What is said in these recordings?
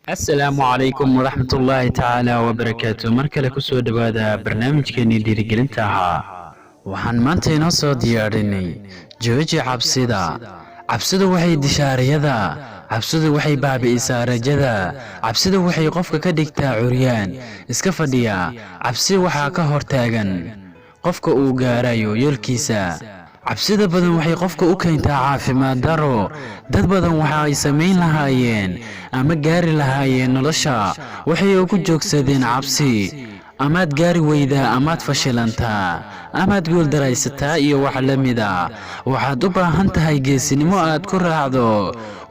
السلام عليكم ورحمة الله تعالى وبركاته. مركل كسو دبادا برنامج كني ديري قلنتها وحن مانتي نصو دياريني جوجي عبسدا وحي دشاريدا عبسدا وحي باب إسارة جدا عبسدا وحي قفك كدكتا عريان اسكفديا عبسي وحا كهورتاغن قفك اوغارايو يلكيسا cabsida badan waxay qofka u keentaa caafimaad daro dad badan waxa ay sameyn lahaayeen ama gaari lahaayeen nolosha waxay ugu joogsadeen cabsi amaad gaari weydaa amaad fashilantaa amaad guul daraysataa iyo wax la mid ah waxaad u baahan tahay geesinimo aad ku raacdo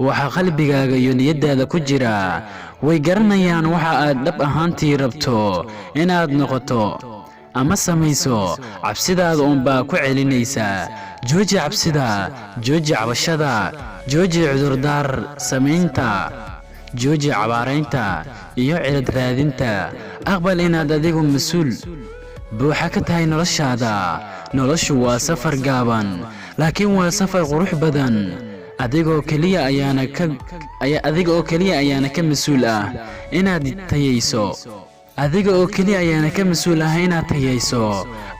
waxa qalbigaaga iyo niyadaada ku jira way garanayaan waxa aad dhab ahaantii rabto inaad noqoto ama samayso cabsidaada baa ku celinaysa jooji cabsida jooji cabashada jooji cudurdaar samaynta jooji cabaaraynta iyo cilad raadinta aqbal inaad adigu mas'uul buuxa ka tahay noloshaada noloshu waa safar gaaban laakiin waa safar qurux badan adigoo kaliya ayaana ka mas'uul ah inaad tayayso adiga oo kaliya ayaana ka mas'uul ah inaad tayayso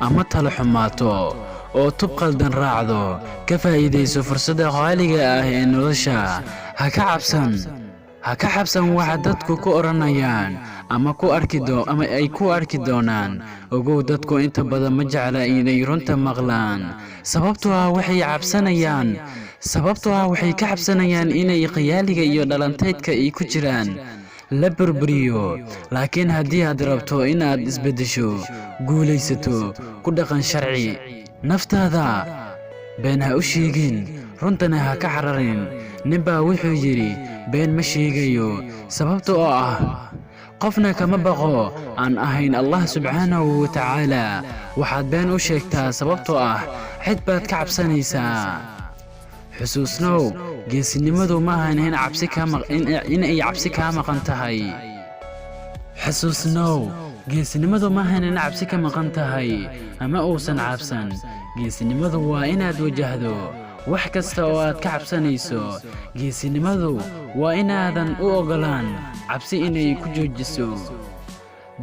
ama talo xumaato oo tub qaldan raacdo ka faa'iideyso fursadda qaaliga ah ee nolosha ha ka cabsan waxa dadku ku oranayaan ama ay ku arki doonaan ogow dadku inta badan ma jecla inay runta maqlaan sababtoo ah waxay ka cabsanayaan inay khiyaaliga iyo dhalanteedka ay ku jiraan la burburiyo laakiin haddii aad rabto inaad isbedesho guulaysato ku dhaqan sharci naftaada been ha u sheegin runtana ha ka xararin ninbaa wuxuu yidhi been ma sheegayo sababta oo ah qofna kama baqo aan ahayn allah subxaanahu wa tacaala waxaad been u sheegtaa sababtoo ah cid baad ka cabsanaysaa xusuusnow geesinimadu ma ahan in ay cabsi ka maqan tahay xusuusnow geesinimadu ma ahan in cabsi ka maqan tahay ama uusan cabsan geesinimadu waa inaad wajahdo wax kasta oo aad ka cabsanayso geesinimadu waa inaadan u ogolaan cabsi inay ku joojiso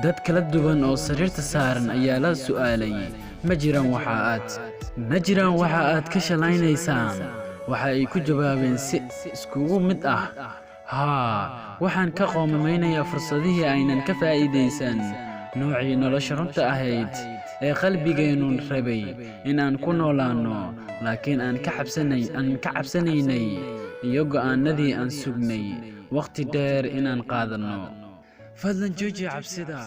dad kala duwan oo sariirta saaran ayaa la su'aalay ma jiraan waxa aad ka shalaynaysaan waxa ay ku jawaabeen si iskugu mid ah waxaan ka qoomameynayaa fursadihii aynan ka faa'iideysan noocii nolosha runta ahayd ee qalbigeennu rabay inaan ku noolaanno laakiin aan ka cabsanaynay iyo go'aanadii aan sugnay waqti dheer inaan qaadanno fadlan jooji cabsida